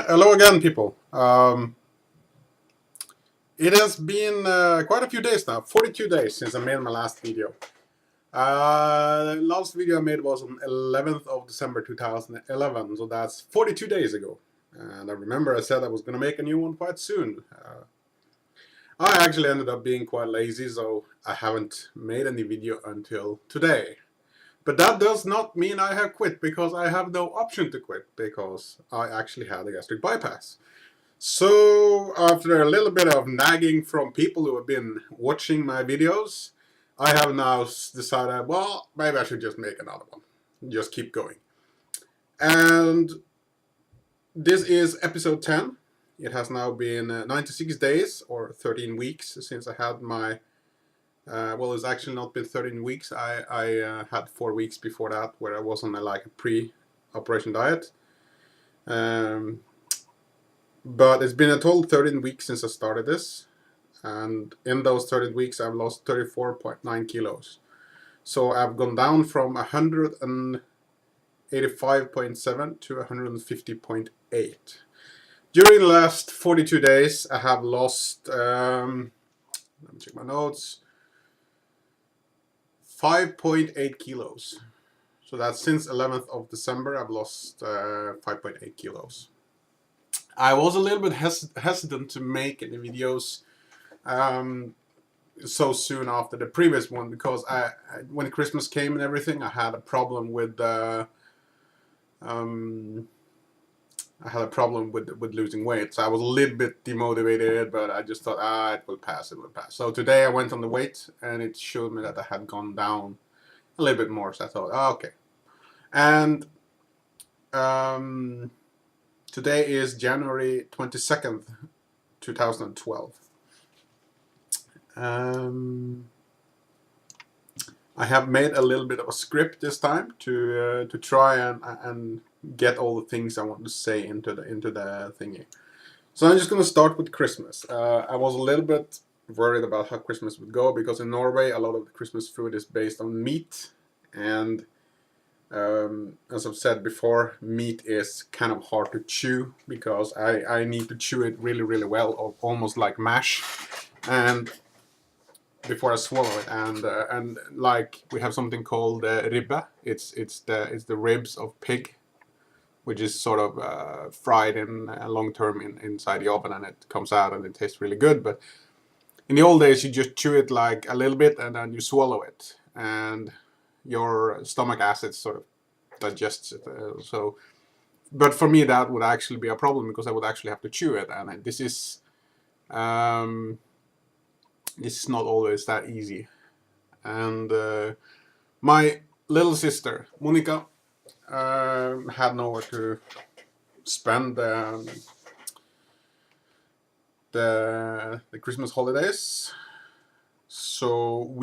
Hello again, people. It has been quite a few days now, 42 days since I made my last video. The last video I made was on 11th of December 2011, so that's 42 days ago. And I remember I said I was going to make a new one quite soon. I actually ended up being quite lazy, so I haven't made any video until today. But that does not mean I have quit, because I have no option to quit, because I actually had a gastric bypass. So, after a little bit of nagging from people who have been watching my videos, I have now decided, well, maybe I should just make another one. Just keep going. And this is episode 10. It has now been 96 days or 13 weeks since I had my... well, it's actually not been 13 weeks. I had 4 weeks before that where I was on a pre-operation diet. But it's been a total 13 weeks since I started this, and in those 13 weeks I've lost 34.9 kilos. So I've gone down from 185.7 to 150.8. During the last 42 days I have lost, let me check my notes, 5.8 kilos. So that's since 11th of December I've lost 5.8 kilos. I was a little bit hesitant to make any videos so soon after the previous one, because when Christmas came and everything, I had a problem with losing weight. So I was a little bit demotivated, but I just thought, it will pass, it will pass. So today I went on the weight, and it showed me that I had gone down a little bit more. So I thought, okay. And today is January 22nd, 2012. I have made a little bit of a script this time to try and get all the things I want to say into the thingy. So I'm just going to start with Christmas. I was a little bit worried about how Christmas would go, because in Norway a lot of the Christmas food is based on meat, and as I've said before, meat is kind of hard to chew, because I need to chew it really well, or almost like mash, and before I swallow it. And like, we have something called ribbe. It's the ribs of pig, which is sort of fried in long term inside the oven, and it comes out and it tastes really good. But in the old days you just chew it like a little bit and then you swallow it, and your stomach acid sort of digests it. But for me that would actually be a problem, because I would actually have to chew it, and this is not always that easy. And my little sister Monica had nowhere to spend the Christmas holidays, so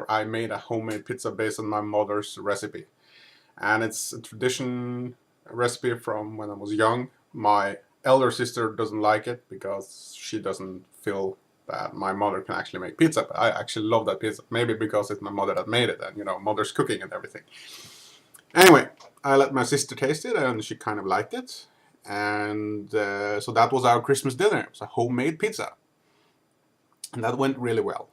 I made a homemade pizza based on my mother's recipe. And it's a tradition recipe from when I was young. My elder sister doesn't like it, because she doesn't feel that my mother can actually make pizza. But I actually love that pizza, maybe because it's my mother that made it, and mother's cooking and everything. Anyway, I let my sister taste it, and she kind of liked it. And so that was our Christmas dinner. It was a homemade pizza, and that went really well.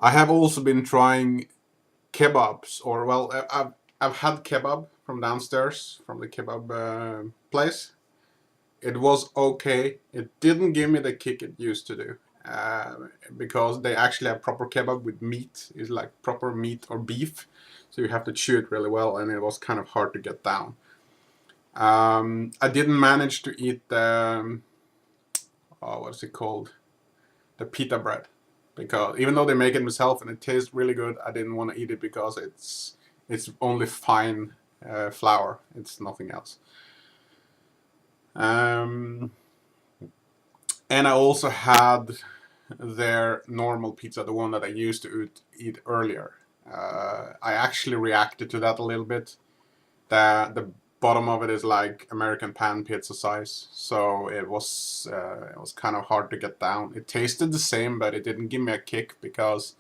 I have also been trying kebabs, or well, I've had kebab from downstairs from the kebab place. It was okay. It didn't give me the kick it used to do, because they actually have proper kebab with meat. It's like proper meat or beef, so you have to chew it really well, and it was kind of hard to get down. I didn't manage to eat the what's it called, the pita bread, because even though they make it themselves and it tastes really good, I didn't want to eat it, because it's only fine flour. It's nothing else. And I also had their normal pizza, the one that I used to eat earlier. I actually reacted to that a little bit. The bottom of it is like American pan pizza size, so it was kind of hard to get down. It tasted the same, but it didn't give me a kick, because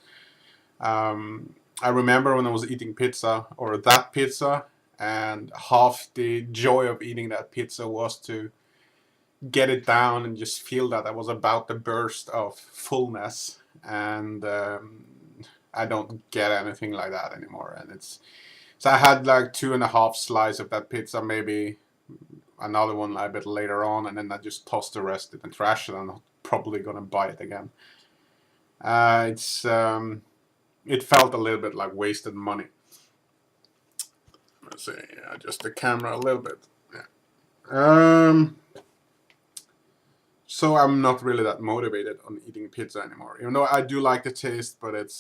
I remember when I was eating pizza, or that pizza, and half the joy of eating that pizza was to get it down and just feel that I was about to burst of fullness. And I don't get anything like that anymore. And it's so I had like 2.5 slices of that pizza, maybe another one a bit later on, and then I just tossed the rest in the trash, and I'm not probably gonna buy it again. It felt a little bit like wasted money. Let's see, adjust the camera a little bit. Yeah. So I'm not really that motivated on eating pizza anymore. Even though I do like the taste, but it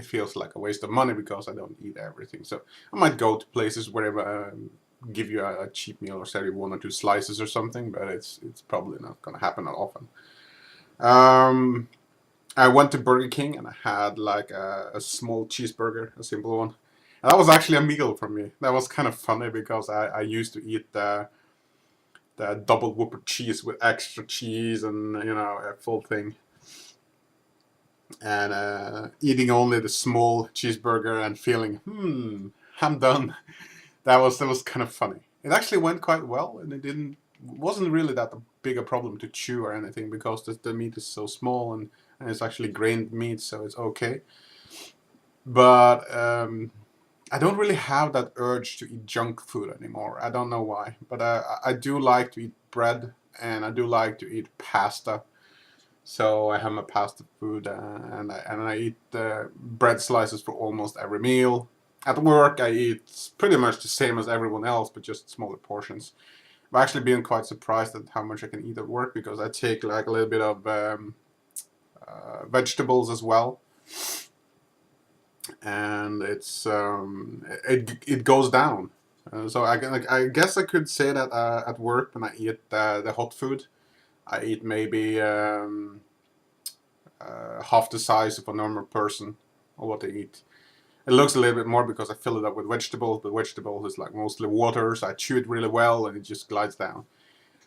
feels like a waste of money because I don't eat everything. So I might go to places where they give you a cheap meal or sell you 1 or 2 slices or something, but it's probably not going to happen that often. I went to Burger King and I had like a small cheeseburger, a simple one. And that was actually a meal for me. That was kind of funny because I used to eat the double whopper cheese with extra cheese and, you know, a full thing. And eating only the small cheeseburger and feeling, I'm done. That was kind of funny. It actually went quite well, and it wasn't really that big a problem to chew or anything because the meat is so small and it's actually grained meat, so it's okay. But I don't really have that urge to eat junk food anymore. I don't know why, but I do like to eat bread, and I do like to eat pasta. So I have my pasta food, and I eat bread slices for almost every meal. At work, I eat pretty much the same as everyone else, but just smaller portions. I've actually been quite surprised at how much I can eat at work because I take like a little bit of vegetables as well, and it goes down. So I guess I could say that at work when I eat the hot food, I eat maybe half the size of a normal person or what they eat. It looks a little bit more because I fill it up with vegetables, but vegetables is like mostly water, so I chew it really well and it just glides down.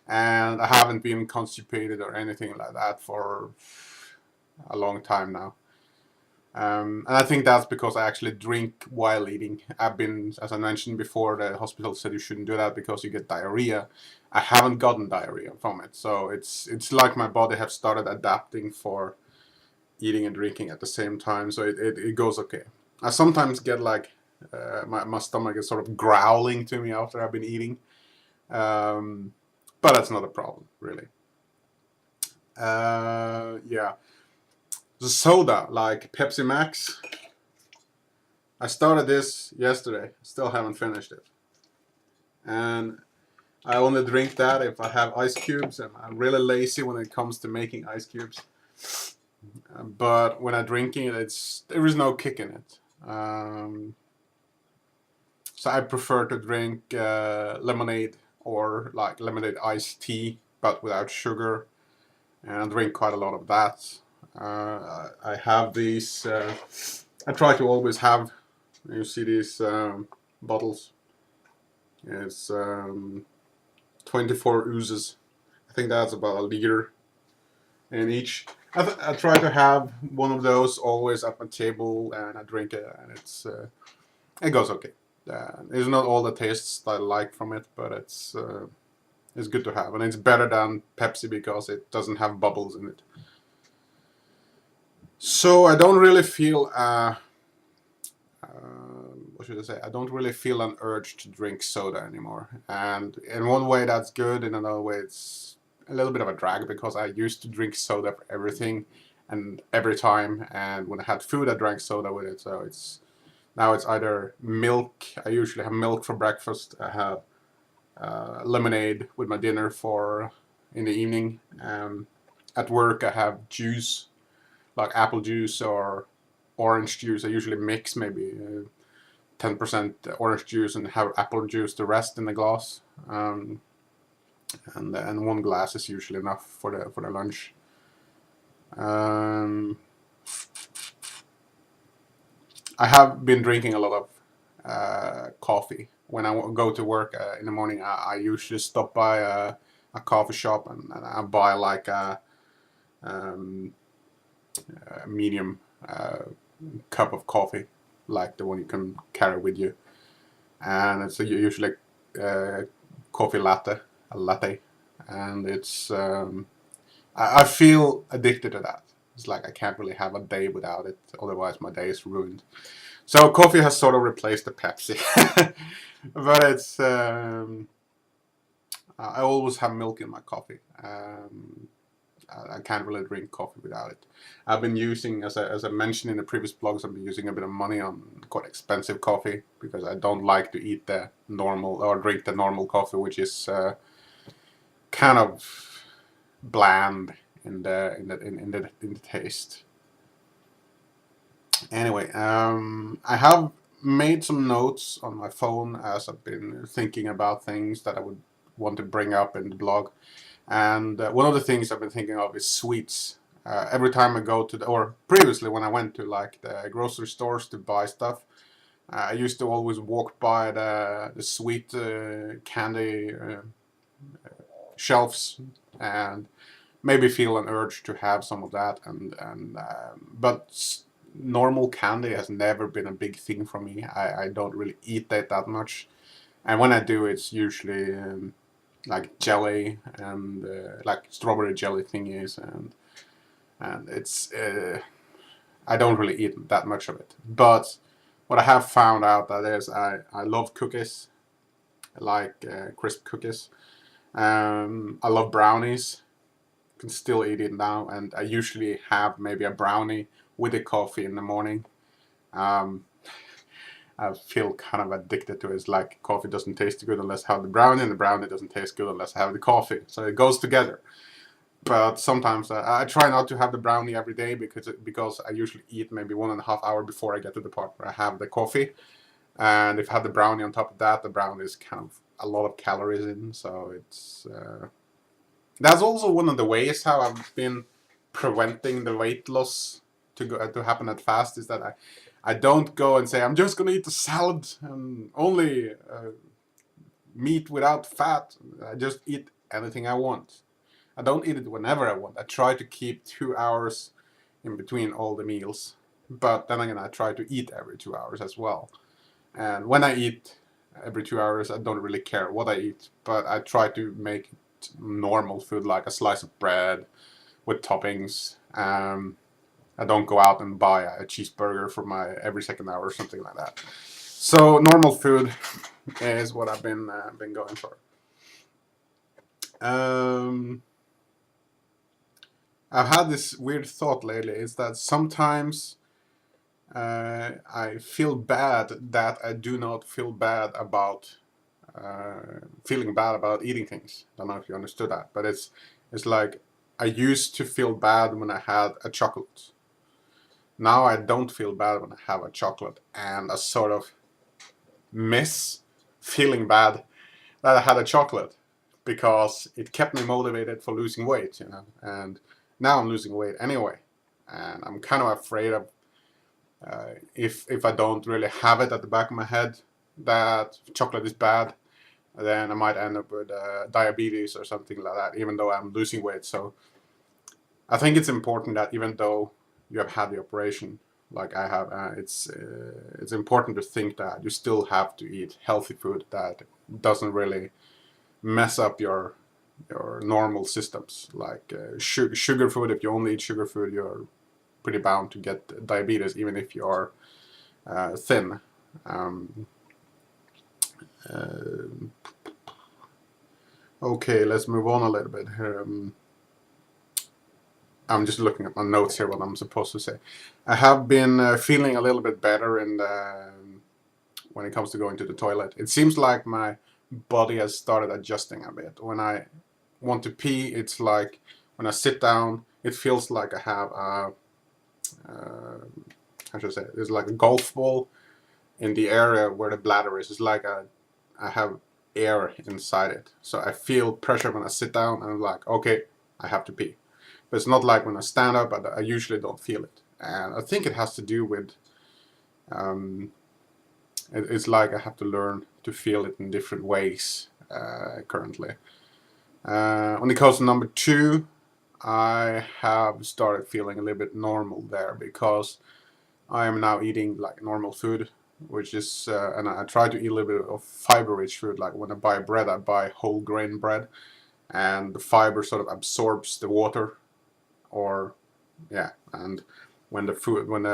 And I haven't been constipated or anything like that for a long time now. And I think that's because I actually drink while eating. I've been, as I mentioned before, the hospital said you shouldn't do that because you get diarrhea. I haven't gotten diarrhea from it, so it's like my body have started adapting for eating and drinking at the same time, so it goes okay. I sometimes get like my stomach is sort of growling to me after I've been eating, but that's not a problem really. Yeah, the soda like Pepsi Max. I started this yesterday, still haven't finished it, and I only drink that if I have ice cubes, and I'm really lazy when it comes to making ice cubes. But when I drink it, there is no kick in it. So I prefer to drink lemonade or like lemonade iced tea, but without sugar, and I drink quite a lot of that. I have these. I try to always have. You see these bottles. It's 24 ounces. I think that's about a liter in each. I try to have one of those always at my table, and I drink it, and it goes okay. It's not all the tastes that I like from it, but it's good to have, and it's better than Pepsi because it doesn't have bubbles in it. So I don't really feel what should I say? I don't really feel an urge to drink soda anymore. And in one way that's good, in another way it's a little bit of a drag because I used to drink soda for everything and every time, and when I had food I drank soda with it. So now it's either milk. I usually have milk for breakfast. I have lemonade with my dinner for in the evening. At work I have juice, like apple juice or orange juice. I usually mix maybe 10% orange juice and have apple juice the rest in the glass. And one glass is usually enough for the lunch. I have been drinking a lot of coffee. When I go to work in the morning, I usually stop by a coffee shop and I buy like a medium cup of coffee, like the one you can carry with you. and it's usually coffee latte, a latte, and it's I feel addicted to that. It's like I can't really have a day without it, otherwise my day is ruined. So coffee has sort of replaced the Pepsi, but it's I always have milk in my coffee. I can't really drink coffee without it. I've been using, as I mentioned in the previous blogs, I've been using a bit of money on quite expensive coffee because I don't like to eat the normal or drink the normal coffee, which is kind of bland in the taste. Anyway, I have made some notes on my phone as I've been thinking about things that I would want to bring up in the blog. And one of the things I've been thinking of is sweets. Every time I go to or previously when I went to like the grocery stores to buy stuff, I used to always walk by the sweet candy shelves and maybe feel an urge to have some of that. But normal candy has never been a big thing for me. I don't really eat that much, and when I do, it's usually like jelly and like strawberry jelly thingies, and it's I don't really eat that much of it. But what I have found out that is I love cookies, I like crisp cookies. I love brownies. Can still eat it now, and I usually have maybe a brownie with a coffee in the morning. Um, I feel kind of addicted to it. It's like coffee doesn't taste good unless I have the brownie, and the brownie doesn't taste good unless I have the coffee. So it goes together. But sometimes I try not to have the brownie every day because I usually eat maybe 1.5 hours before I get to the part where I have the coffee. And if I have the brownie on top of that, the brownie is kind of a lot of calories in. So it's that's also one of the ways how I've been preventing the weight loss to happen that fast, is that I don't go and say I'm just gonna eat a salad and only meat without fat. I just eat anything I want. I don't eat it whenever I want. I try to keep 2 hours in between all the meals, but then again I try to eat every 2 hours as well. And when I eat every 2 hours, I don't really care what I eat, but I try to make it normal food, like a slice of bread with toppings. I don't go out and buy a cheeseburger for my every second hour or something like that. So normal food is what I've been going for. I've had this weird thought lately. Is that sometimes I feel bad that I do not feel bad about feeling bad about eating things. I don't know if you understood that, but it's like I used to feel bad when I had a chocolate. Now I don't feel bad when I have a chocolate, and I sort of miss feeling bad that I had a chocolate because it kept me motivated for losing weight, you know. And now I'm losing weight anyway, and I'm kind of afraid of if I don't really have it at the back of my head that chocolate is bad, then I might end up with diabetes or something like that, even though I'm losing weight. So I think it's important that even though you have had the operation, like I have, it's important to think that you still have to eat healthy food that doesn't really mess up your normal systems. Like sugar food, if you only eat sugar food, you're pretty bound to get diabetes, even if you are thin. Okay, let's move on a little bit here. I'm just looking at my notes here, what I'm supposed to say. I have been feeling a little bit better when it comes to going to the toilet. It seems like my body has started adjusting a bit. When I want to pee, it's like when I sit down, it feels like I have a, how should I say, there's like a golf ball in the area where the bladder is. It's like I have air inside it. So I feel pressure when I sit down, and I'm like, okay, I have to pee. But it's not like when I stand up, I usually don't feel it. And I think it has to do with, it's like I have to learn to feel it in different ways currently. When it comes to number 2, I have started feeling a little bit normal there because I am now eating like normal food. which is, and I try to eat a little bit of fiber-rich food. Like when I buy bread, I buy whole grain bread, and the fiber sort of absorbs the water, or yeah, and when the food when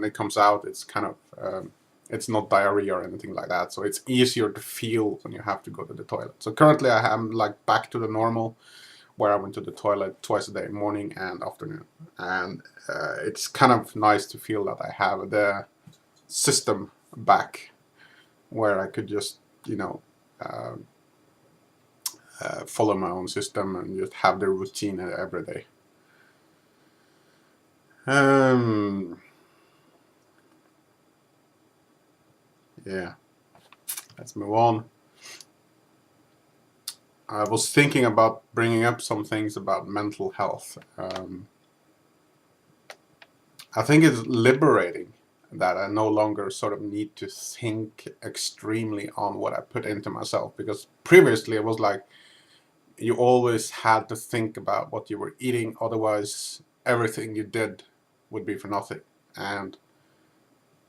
it comes out, it's kind of it's not diarrhea or anything like that, so it's easier to feel when you have to go to the toilet. So currently I am like back to the normal, where I went to the toilet twice a day, morning and afternoon, and it's kind of nice to feel that I have the system back, where I could just, you know, follow my own system and just have the routine every day. Yeah, let's move on. I was thinking about bringing up some things about mental health. I think it's liberating that I no longer sort of need to think extremely on what I put into myself, because previously it was like you always had to think about what you were eating, otherwise everything you did would be for nothing. And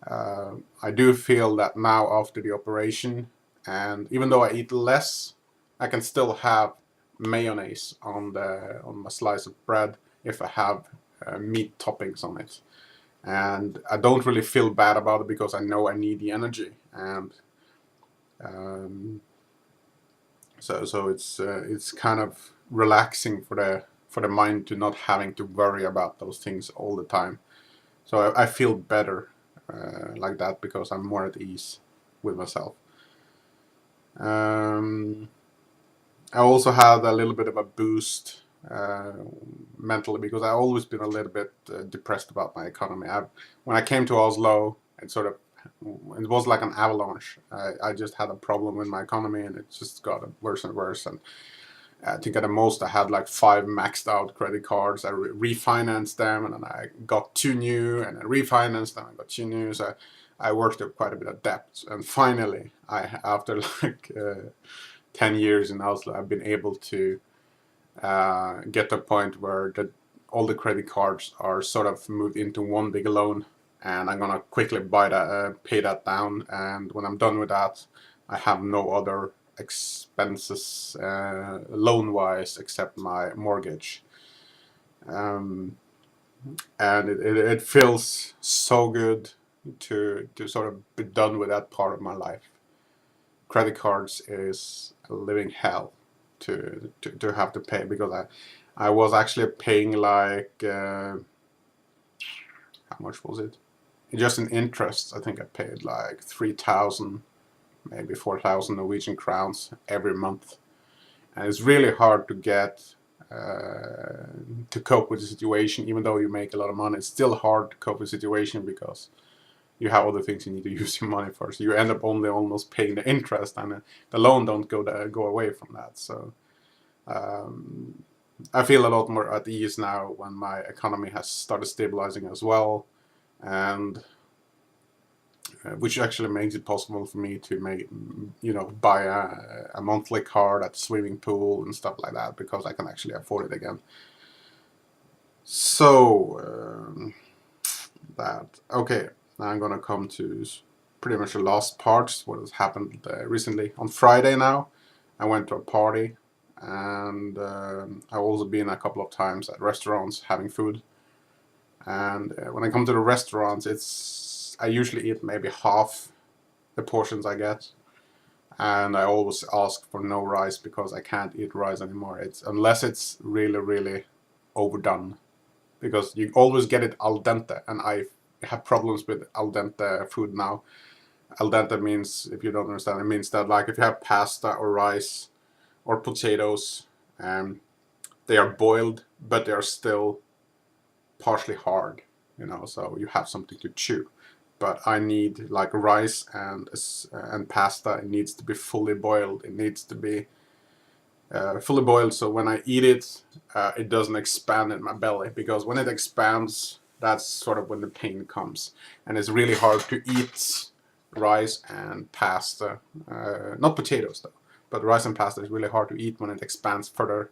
I do feel that now after the operation, and even though I eat less, I can still have mayonnaise on my slice of bread if I have meat toppings on it, and I don't really feel bad about it because I know I need the energy, and so it's kind of relaxing for the mind to not having to worry about those things all the time. So I feel better like that because I'm more at ease with myself. I also had a little bit of a boost mentally, because I've always been a little bit depressed about my economy. When I came to Oslo, it was like an avalanche. I just had a problem with my economy, and it just got worse and worse. And I think at the most I had like 5 maxed out credit cards. I refinanced them, and then I got 2 new, and I refinanced them. I got 2 new. So I worked up quite a bit of debt, and finally, after like 10 years in Oslo, I've been able to get to a point where all the credit cards are sort of moved into one big loan, and I'm gonna quickly pay that down. And when I'm done with that, I have no other expenses loan-wise except my mortgage. And it feels so good to sort of be done with that part of my life. Credit cards is a living hell to have to pay, because I was actually paying like how much was it? Just in interest, I think I paid like 3,000, maybe 4,000 Norwegian crowns every month, and it's really hard to get to cope with the situation. Even though you make a lot of money, it's still hard to cope with the situation because you have other things you need to use your money for. So you end up only almost paying the interest, and the loan don't go away from that. So I feel a lot more at ease now when my economy has started stabilizing as well, and which actually makes it possible for me to buy a monthly card at the swimming pool and stuff like that, because I can actually afford it again. So okay. Now I'm gonna come to pretty much the last parts, what has happened recently. On Friday now, I went to a party, and I've also been a couple of times at restaurants having food. And when I come to the restaurants, I usually eat maybe half the portions I get, and I always ask for no rice because I can't eat rice anymore. Unless it's really, really overdone, because you always get it al dente, and I have problems with al dente food now. Al dente means, if you don't understand, it means that like if you have pasta or rice or potatoes, they are boiled, but they are still partially hard, so you have something to chew. But I need like rice and pasta. It needs to be fully boiled. It needs to be fully boiled, so when I eat it, it doesn't expand in my belly, because when it expands, that's sort of when the pain comes. And it's really hard to eat rice and pasta, not potatoes though, but rice and pasta is really hard to eat when it expands further,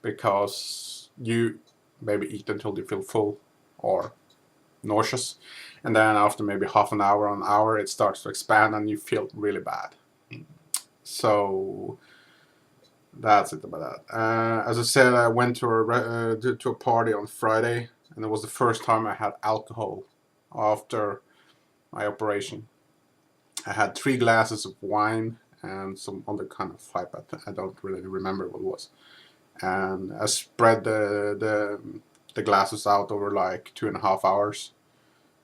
because you maybe eat until you feel full, or nauseous, and then after maybe half an hour, it starts to expand and you feel really bad. So that's it about that. As I said, I went to a party on Friday, and it was the first time I had alcohol after my operation. I had 3 glasses of wine and some other kind of pipe. I don't really remember what it was. And I spread the glasses out over like 2.5 hours.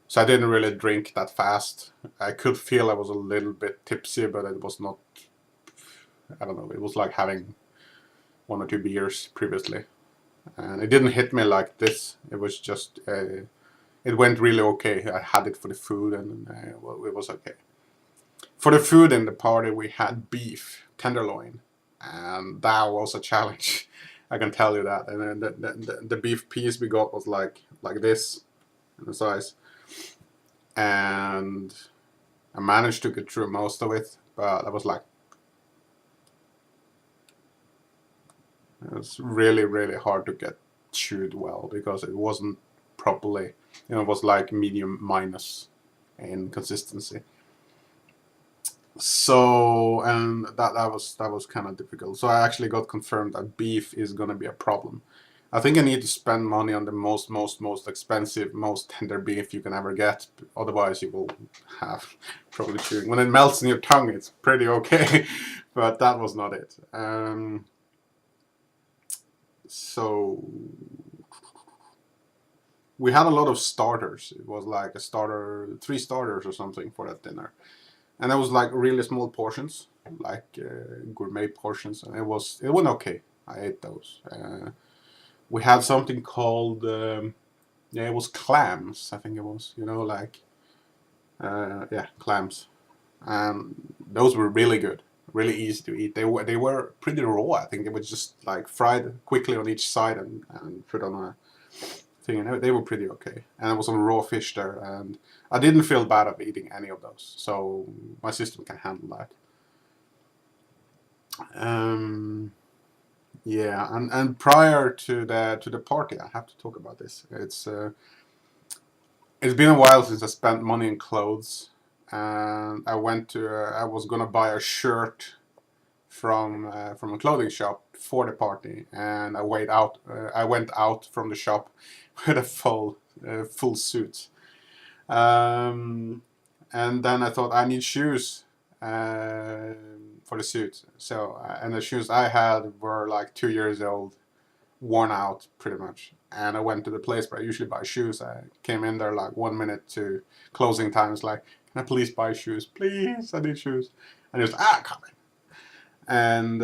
So I didn't really drink that fast. I could feel I was a little bit tipsy, but it was not, I don't know, it was like having 1 or 2 beers previously. And it didn't hit me like this. It was just, it went really okay. I had it for the food, and well, it was okay. For the food in the party, we had beef tenderloin, and that was a challenge. I can tell you that. And then the beef piece we got was like this in the size, and I managed to get through most of it, but it was really hard to get chewed well because it wasn't properly, it was like medium minus in consistency. So, and that was kind of difficult. So I actually got confirmed that beef is gonna be a problem. I think I need to spend money on the most expensive, most tender beef you can ever get. Otherwise, you will have trouble chewing. When it melts in your tongue, it's pretty okay, but that was not it. So we had a lot of starters. It was like 3 starters or something for that dinner. And it was like really small portions, like gourmet portions, and it went okay. I ate those. We had something called, it was clams. I think it was, like, yeah, clams, and those were really good, really easy to eat. They were pretty raw. I think they were just like fried quickly on each side and put on a thing, and they were pretty okay. And there was some raw fish there, and I didn't feel bad of eating any of those, so my system can handle that. Yeah, and prior to the party, I have to talk about this. It's been a while since I spent money in clothes, and I was gonna buy a shirt from a clothing shop for the party, and I went out from the shop with a full suit. And then I thought I need shoes for the suit. So and the shoes I had were like 2 years old, worn out pretty much. And I went to the place where I usually buy shoes. I came in there like 1 minute to closing time. It's like, can I please buy shoes? Please, I need shoes. And he was come in. And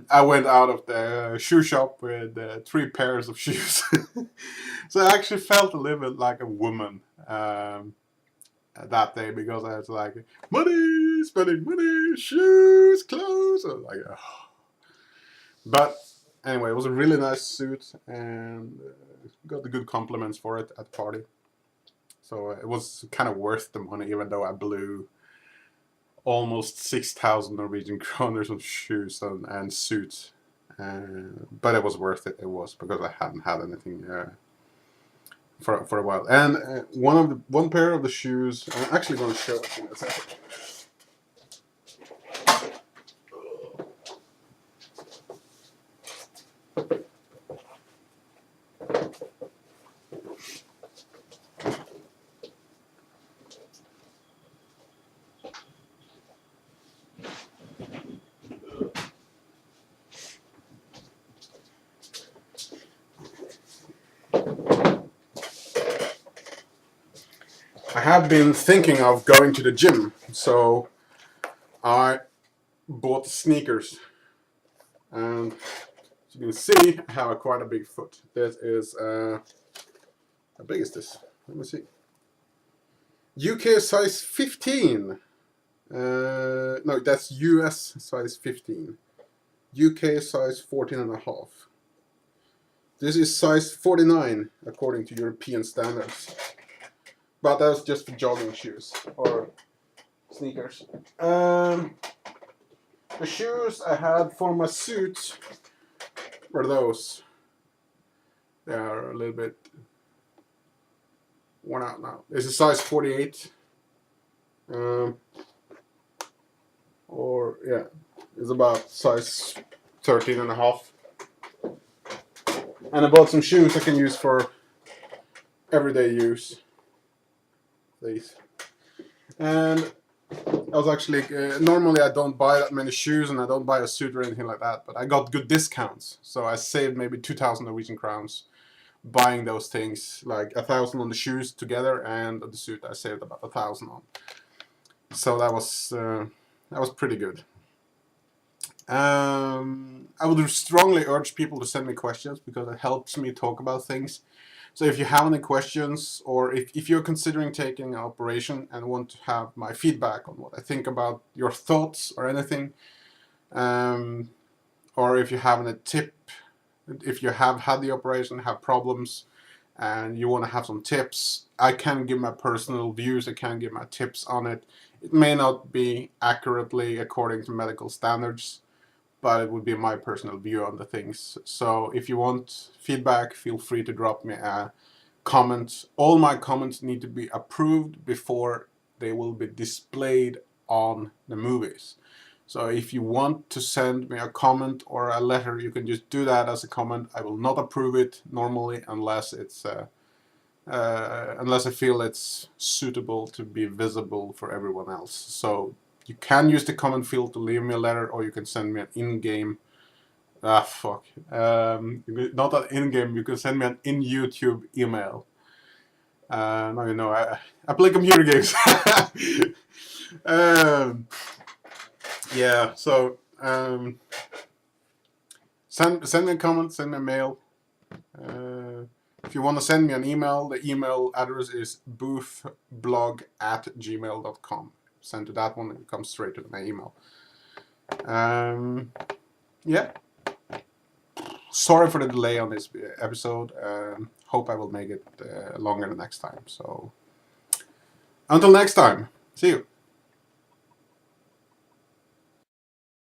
I went out of the shoe shop with 3 pairs of shoes. So I actually felt a little bit like a woman that day, because I was like, money, spending money, shoes, clothes. I was like, oh. But anyway, it was a really nice suit, and got the good compliments for it at the party. So it was kind of worth the money, even though I blew almost 6,000 Norwegian kroner on shoes and suits. But it was worth it. It was because I hadn't had anything for a while. And one pair of the shoes, I'm actually going to show it in a second. I have been thinking of going to the gym, so I bought sneakers, and as you can see, I have quite a big foot. This is, how big is this? Let me see. UK size 15. No, that's US size 15. UK size 14.5. This is size 49 according to European standards. But that's just for jogging shoes or sneakers. The shoes I had for my suit were those. They are a little bit worn out now. It's a size 48. Or yeah, it's about size 13 and a half. And I bought some shoes I can use for everyday use. These. And I was actually, normally I don't buy that many shoes and I don't buy a suit or anything like that, but I got good discounts. So I saved maybe 2,000 Norwegian crowns buying those things, like 1,000 on the shoes together, and the suit I saved about 1,000 on. So that was pretty good. I would strongly urge people to send me questions because it helps me talk about things. So if you have any questions, or if you're considering taking an operation and want to have my feedback on what I think about your thoughts or anything, or if you have a tip, if you have had the operation, have problems, and you want to have some tips, I can give my personal views, I can give my tips on it. It may not be accurately according to medical standards, but it would be my personal view on the things. So if you want feedback, feel free to drop me a comment. All my comments need to be approved before they will be displayed on the movies. So if you want to send me a comment or a letter, you can just do that as a comment. I will not approve it normally unless it's unless I feel it's suitable to be visible for everyone else. So you can use the comment field to leave me a letter, or you can send me an in-game. Not an in-game. You can send me an in-YouTube email. Now you know I play computer games. Yeah. So send me a comment. Send me a mail. If you want to send me an email, the email address is boofblog@gmail.com. Send to that one, it comes straight to my email. Yeah. Sorry for the delay on this episode. Hope I will make it longer the next time. So until next time, see you.